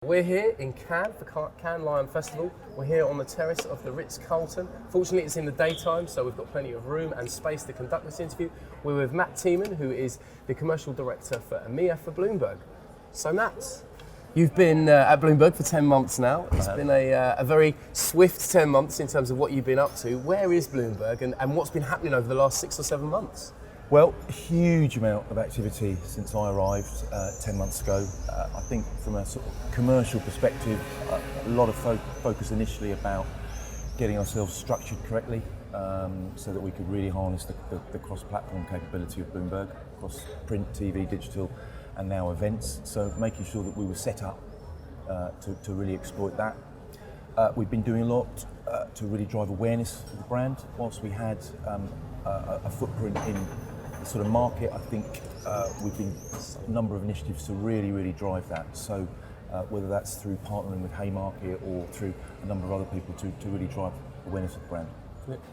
We're here in Cannes for Cannes Lion Festival. We're here on the terrace of the Ritz-Carlton. Fortunately, it's in the daytime, so we've got plenty of room and space to conduct this interview. We're with Matt Teeman, who is the commercial director for EMEA for Bloomberg. So Matt, you've been at Bloomberg for 10 months now. It's been a very swift 10 months in terms of what you've been up to. Where is Bloomberg and what's been happening over the last 6 or 7 months? Well, a huge amount of activity since I arrived 10 months ago. I think from a sort of commercial perspective, a lot of focus initially about getting ourselves structured correctly so that we could really harness the cross-platform capability of Bloomberg across print, TV, digital, and now events. So making sure that we were set up to really exploit that. We've been doing a lot to really drive awareness of the brand. Whilst we had a footprint in the sort of market, I think we've been a number of initiatives to really drive that. So whether that's through partnering with Haymarket or through a number of other people to really drive awareness of the brand.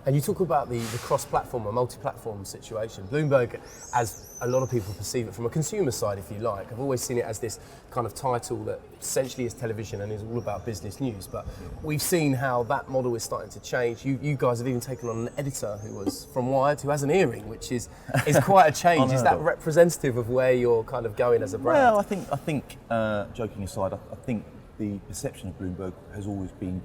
And you talk about the cross-platform or multi-platform situation. Bloomberg, as a lot of people perceive it from a consumer side, if you like, I've always seen it as this kind of title that essentially is television and is all about business news. But we've seen how that model is starting to change. You guys have even taken on an editor who was from Wired, who has an earring, which is quite a change. Is that representative of where you're kind of going as a brand? Well, I think joking aside, I think the perception of Bloomberg has always been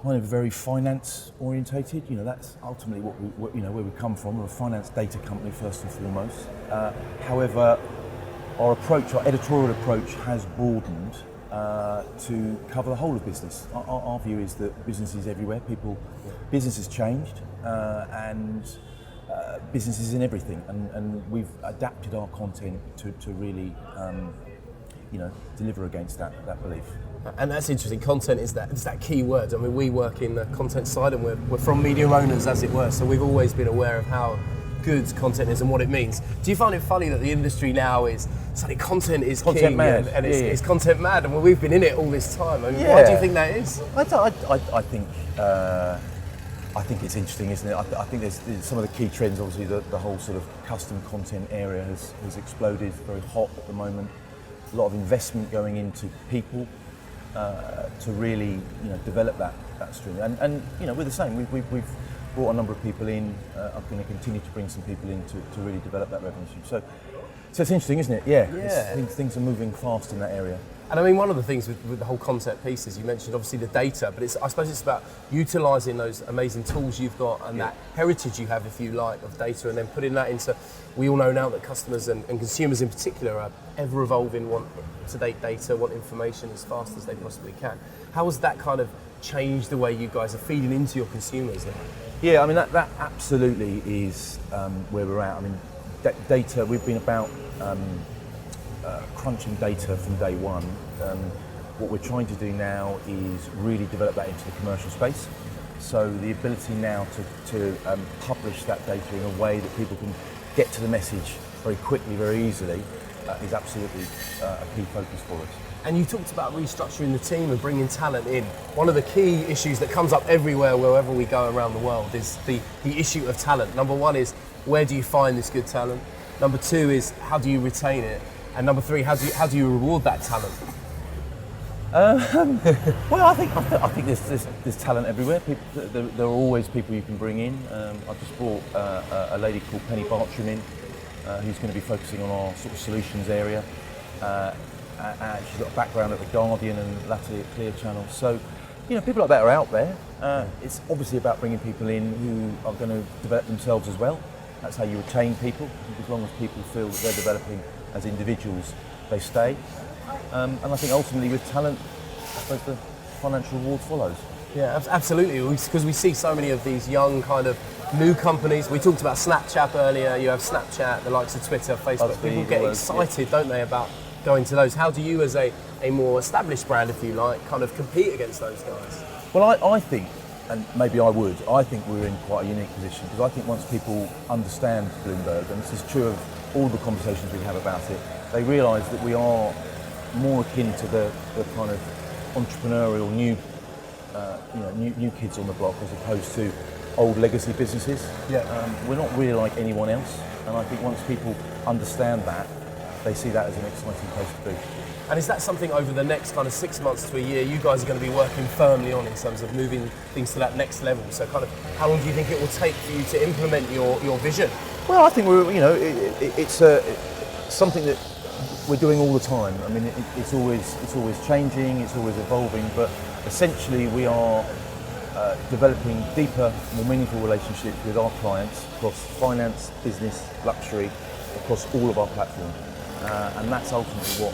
kind of very finance orientated. You know, that's ultimately where we come from. We're a finance data company first and foremost. However, our editorial approach has broadened to cover the whole of business. Our view is that business is everywhere. Business has changed, and business is in everything. And we've adapted our content to really, deliver against that belief. And that's interesting. Content is that key word. I mean, we work in the content side, and we're from media owners, as it were. So we've always been aware of how good content is and what it means. Do you find it funny that the industry now is suddenly content is content king mad, and it's content mad, and we've been in it all this time? I mean, why do you think that is? I think it's interesting, isn't it? I think there's some of the key trends. Obviously, the whole sort of custom content area has exploded. Very hot at the moment. A lot of investment going into people. To really, develop that stream, and we're the same. We've brought a number of people in. I'm going to continue to bring some people in to really develop that revenue stream. So it's interesting, isn't it? Yeah. Things are moving fast in that area. And I mean, one of the things with the whole content piece is you mentioned obviously the data, but I suppose it's about utilising those amazing tools you've got and that heritage you have, if you like, of data, and then putting that into. We all know now that customers and consumers in particular are ever evolving, want up-to-date data, want information as fast as they possibly can. How has that kind of changed the way you guys are feeding into your consumers now? Yeah, I mean that absolutely is where we're at. I mean, data. We've been about. Crunching data from day one. What we're trying to do now is really develop that into the commercial space. So the ability now to publish that data in a way that people can get to the message very quickly, very easily, is absolutely a key focus for us. And you talked about restructuring the team and bringing talent in. One of the key issues that comes up everywhere, wherever we go around the world, is the issue of talent. Number one is, where do you find this good talent? Number two is, how do you retain it? And number three, how do you reward that talent? Well, I think there's talent everywhere. There are always people you can bring in. I just brought a lady called Penny Bartram in, who's going to be focusing on our sort of solutions area. And she's got a background at The Guardian and latterly at Clear Channel. So, people like that are out there. It's obviously about bringing people in who are going to develop themselves as well. That's how you retain people. As long as people feel that they're developing as individuals, they stay. And I think ultimately with talent, I suppose the financial reward follows. Yeah, absolutely, because we see so many of these young kind of new companies. We talked about Snapchat earlier. You have Snapchat, the likes of Twitter, Facebook. People get excited, don't they, about going to those. How do you, as a more established brand, if you like, kind of compete against those guys? Well, I think, and maybe I think we're in quite a unique position, because I think once people understand Bloomberg, and this is true of all the conversations we have about it, they realise that we are more akin to the kind of entrepreneurial new kids on the block, as opposed to old legacy businesses. We're not really like anyone else, and I think once people understand that, they see that as an exciting place to be. And is that something over the next kind of 6 months to a year you guys are going to be working firmly on in terms of moving things to that next level? So kind of how long do you think it will take for you to implement your vision? Well, I think it's something that we're doing all the time. I mean, it's always changing, it's always evolving, but essentially we are developing deeper, more meaningful relationships with our clients across finance, business, luxury, across all of our platforms, and that's ultimately what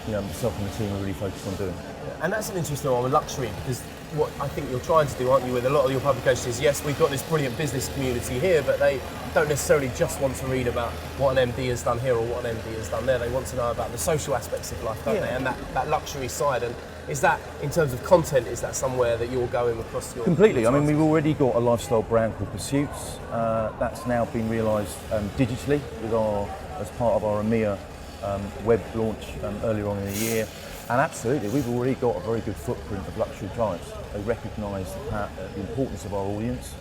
myself and the team are really focused on doing. And that's an interesting one with luxury, because what I think you're trying to do, aren't you, with a lot of your publications is, yes, we've got this brilliant business community here, but they don't necessarily just want to read about what an MD has done here or what an MD has done there. They want to know about the social aspects of life, don't they? And that luxury side. And is that, in terms of content, is that somewhere that you're going across your... Completely. I mean, we've already got a lifestyle brand called Pursuits. That's now been realised digitally as part of our EMEA web launch earlier on in the year. And absolutely, we've already got a very good footprint of luxury clients. They recognise the importance of our audience.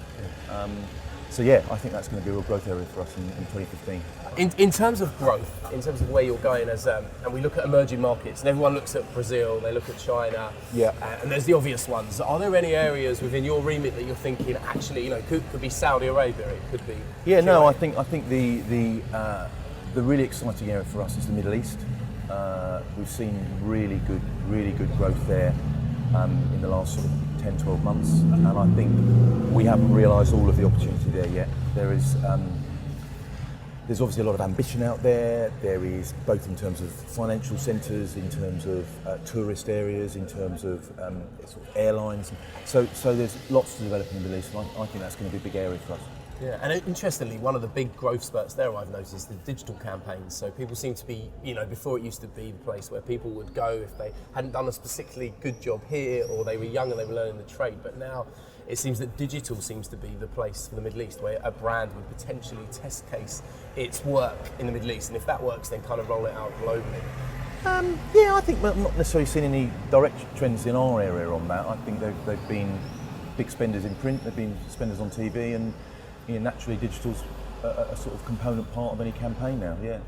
So yeah, I think that's going to be a real growth area for us in 2015. In terms of growth, in terms of where you're going, and we look at emerging markets, and everyone looks at Brazil, they look at China, and there's the obvious ones. Are there any areas within your remit that you're thinking actually, could be Saudi Arabia, it could be? Yeah, no, I think the really exciting area for us is the Middle East. We've seen really good growth there in the last sort of 10, 12 months, and I think we haven't realised all of the opportunity there yet. There's obviously a lot of ambition out there. There is, both in terms of financial centres, in terms of tourist areas, in terms of sort of airlines. So there's lots to develop in the Middle East, and I think that's going to be a big area for us. Yeah, and interestingly, one of the big growth spurts there I've noticed is the digital campaigns. So people seem to be, before it used to be the place where people would go if they hadn't done a particularly good job here, or they were young and they were learning the trade. But now it seems that digital seems to be the place for the Middle East where a brand would potentially test case its work in the Middle East, and if that works, then kind of roll it out globally. Yeah, I think we've not necessarily seen any direct trends in our area on that. I think they've been big spenders in print, they've been spenders on TV, and naturally digital's a sort of component part of any campaign now, yeah.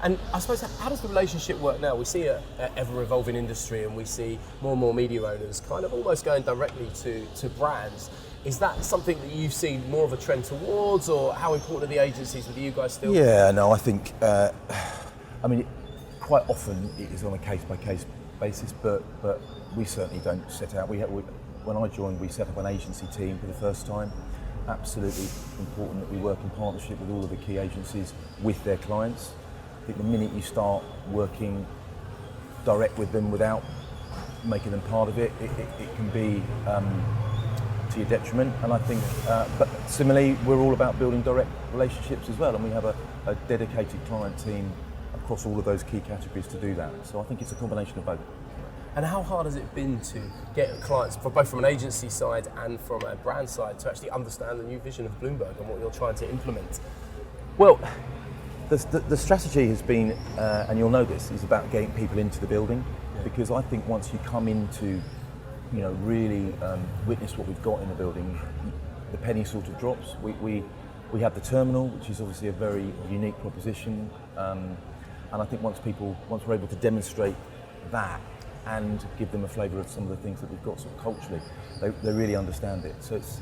And I suppose, how does the relationship work now? We see an ever-evolving industry, and we see more and more media owners kind of almost going directly to brands. Is that something that you've seen more of a trend towards, or how important are the agencies with you guys still? Yeah, no, I think, quite often it is on a case-by-case basis, but we certainly don't set out. When I joined, we set up an agency team for the first time. Absolutely important that we work in partnership with all of the key agencies with their clients. I think the minute you start working direct with them without making them part of it, it can be to your detriment. And I think, but similarly, we're all about building direct relationships as well, and we have a dedicated client team across all of those key categories to do that. So I think it's a combination of both. And how hard has it been to get clients, both from an agency side and from a brand side, to actually understand the new vision of Bloomberg and what you're trying to implement? Well, the strategy has been, and you'll know this, is about getting people into the building, because I think once you come into, really witness what we've got in the building, the penny sort of drops. We have the terminal, which is obviously a very unique proposition, and I think once we're able to demonstrate that and give them a flavour of some of the things that we've got sort of culturally, they really understand it. So it's,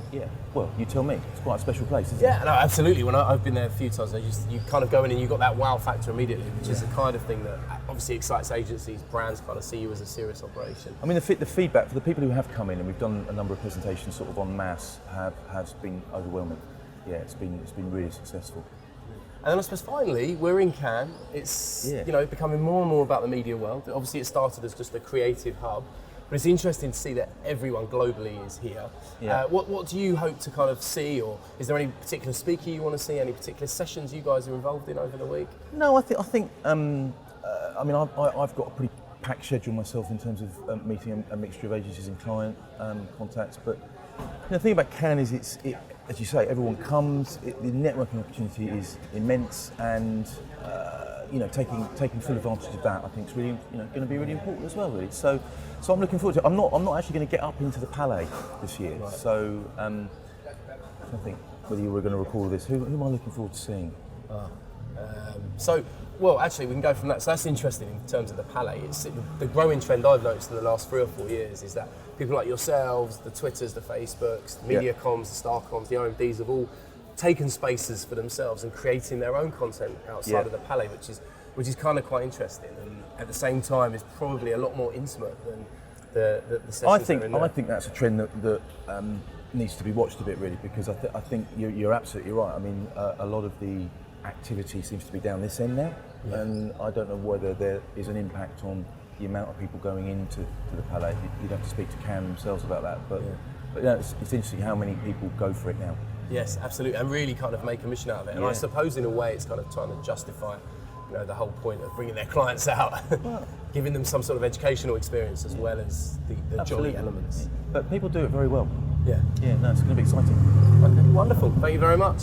well, you tell me, it's quite a special place, isn't it? Yeah, no, absolutely. When I've been there a few times, you kind of go in and you've got that wow factor immediately, which is the kind of thing that obviously excites agencies, brands kind of see you as a serious operation. I mean, the feedback for the people who have come in, and we've done a number of presentations sort of en masse, has been overwhelming. Yeah, it's been really successful. And then I suppose finally, we're in Cannes. It's becoming more and more about the media world. Obviously it started as just a creative hub, but it's interesting to see that everyone globally is here. Yeah. What do you hope to kind of see, or is there any particular speaker you want to see, any particular sessions you guys are involved in over the week? No, I think I've got a pretty packed schedule myself in terms of meeting a mixture of agencies and client contacts, but the thing about Cannes is as you say, everyone comes. The networking opportunity is immense, and taking full advantage of that, I think, is really going to be really important as well. Really, so I'm looking forward to it. I'm not actually going to get up into the Palais this year. Right. So I think whether you were going to record this, who am I looking forward to seeing? So Well, actually, we can go from that. So that's interesting in terms of the Palais. It's the growing trend I've noticed in the last 3 or 4 years is that people like yourselves, the Twitters, the Facebooks, the MediaComs, the StarComs, the RMDs have all taken spaces for themselves and creating their own content outside of the Palais, which is kind of quite interesting. And at the same time, is probably a lot more intimate than the sessions. I think that's a trend that needs to be watched a bit, really, because I think you're absolutely right. I mean, a lot of the activity seems to be down this end now, and I don't know whether there is an impact on the amount of people going into the Palais. You'd have to speak to Cannes themselves about that, but it's interesting how many people go for it now. Yes, absolutely, and really kind of make a mission out of it. And I suppose in a way it's kind of trying to justify, the whole point of bringing their clients out, giving them some sort of educational experience as well as the jolly elements. But people do it very well. Yeah. Yeah, no, it's going to be exciting. Okay, wonderful. Thank you very much.